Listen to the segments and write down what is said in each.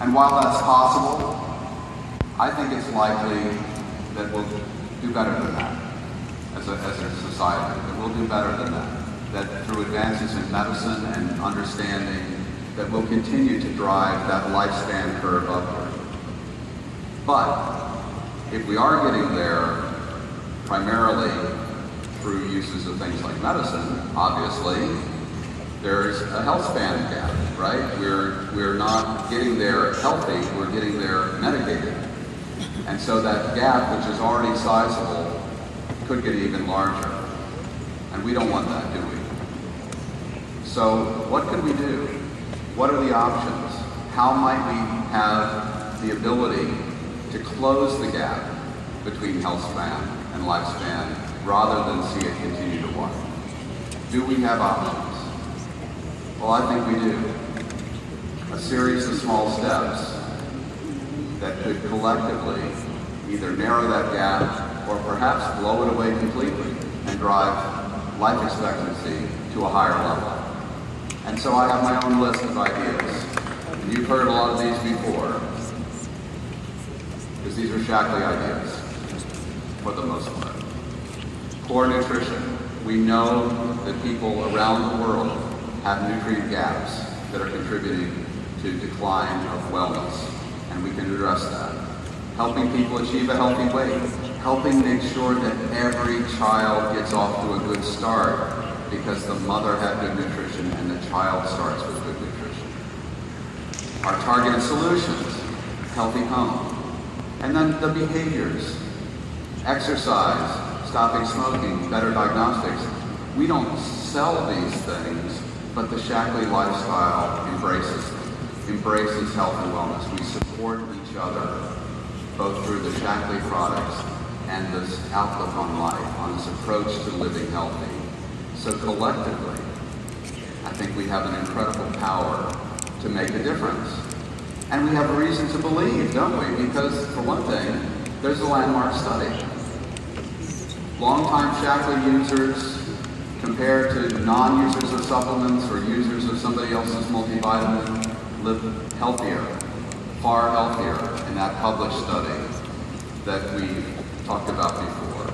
And while that's possible, I think it's likely that we'll do better than that as a society, that we'll do better than that. That through advances in medicine and understanding, that we'll continue to drive that lifespan curve upward. But if we are getting there primarily through uses of things like medicine, obviously, there's a health span gap, right? We're not getting there healthy, we're getting there medicated. And so that gap, which is already sizable, could get even larger. And we don't want that, do we? So what could we do? What are the options? How might we have the ability to close the gap between health span and lifespan rather than see it continue to widen? Do we have options? Well, I think we do. A series of small steps that could collectively either narrow that gap or perhaps blow it away completely and drive life expectancy to a higher level. And so I have my own list of ideas. And you've heard a lot of these before, because these are Shackley ideas, for the most part. Poor nutrition. We know that people around the world have nutrient gaps that are contributing to decline of wellness, and we can address that. Helping people achieve a healthy weight, helping make sure that every child gets off to a good start because the mother had good nutrition and the child starts with good nutrition. Our targeted solutions, healthy home, and then the behaviors, exercise, stopping smoking, better diagnostics. We don't sell these things, but the Shackley lifestyle embraces them, embraces health and wellness. We support each other, both through the Shackley products and this outlook on life, on this approach to living healthy. So collectively, I think we have an incredible power to make a difference. And we have a reason to believe, don't we? Because, for one thing, there's a landmark study. Longtime Shackley users compared to non-users of supplements or users of somebody else's multivitamin live healthier, far healthier in that published study that we talked about before.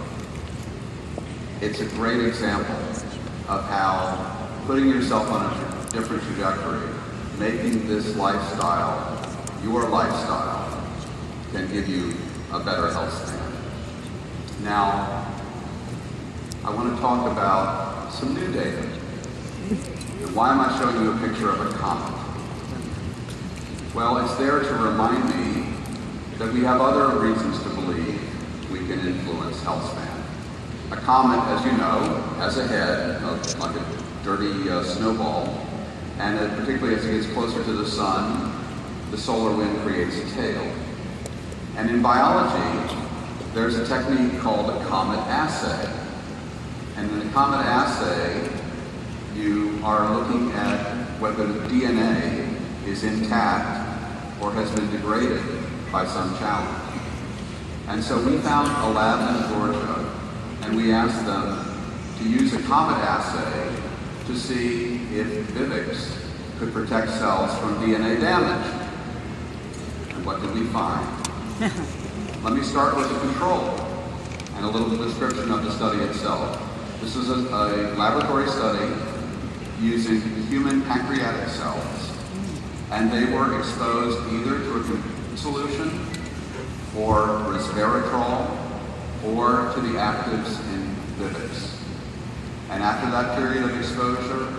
It's a great example of how putting yourself on a different trajectory, making this lifestyle your lifestyle, can give you a better health span. Now, I want to talk about some new data. And why am I showing you a picture of a comet? Well, it's there to remind me that we have other reasons to believe we can influence health span. A comet, as you know, has a head, like a dirty snowball, and particularly as it gets closer to the sun, the solar wind creates a tail. And in biology, there's a technique called a comet assay. And in the comet assay, you are looking at whether the DNA is intact or has been degraded by some challenge. And so we found a lab in Georgia, and we asked them to use a comet assay to see if Vivix could protect cells from DNA damage. And what did we find? Let me start with the control and a little description of the study itself. This is a laboratory study using human pancreatic cells, and they were exposed either to a solution or resveratrol or to the actives in Vivix. And after that period of exposure,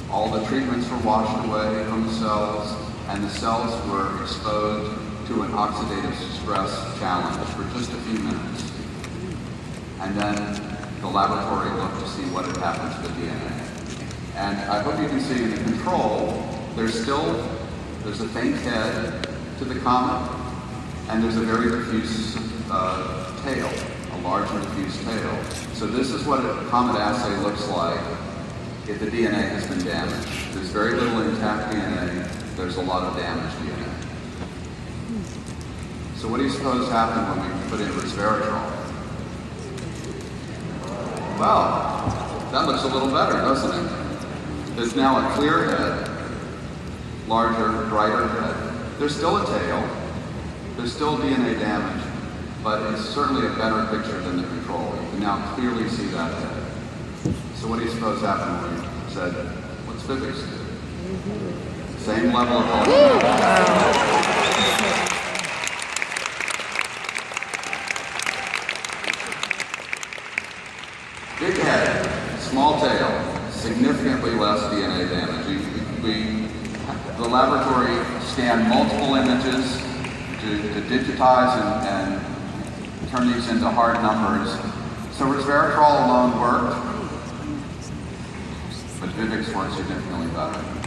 all the treatments were washed away from the cells, and the cells were exposed to an oxidative stress challenge for just a few minutes. And then the laboratory looked to see what had happened to the DNA. And I hope you can see in the control, there's a faint head to the comet, and there's a very diffuse tail, a large and diffuse tail. So this is what a comet assay looks like if the DNA has been damaged. There's very little intact DNA, there's a lot of damaged DNA. So what do you suppose happened when we put in resveratrol? Well, that looks a little better, doesn't it? There's now a clear head, larger, brighter head. There's still a tail, there's still DNA damage, but it's certainly a better picture than the control. You can now clearly see that head. So what do you suppose happened when we said, what's physics do? Same level of big head, small tail, significantly less DNA damage. The laboratory scanned multiple images to digitize and turn these into hard numbers. So resveratrol alone worked, but Vivix worked significantly better.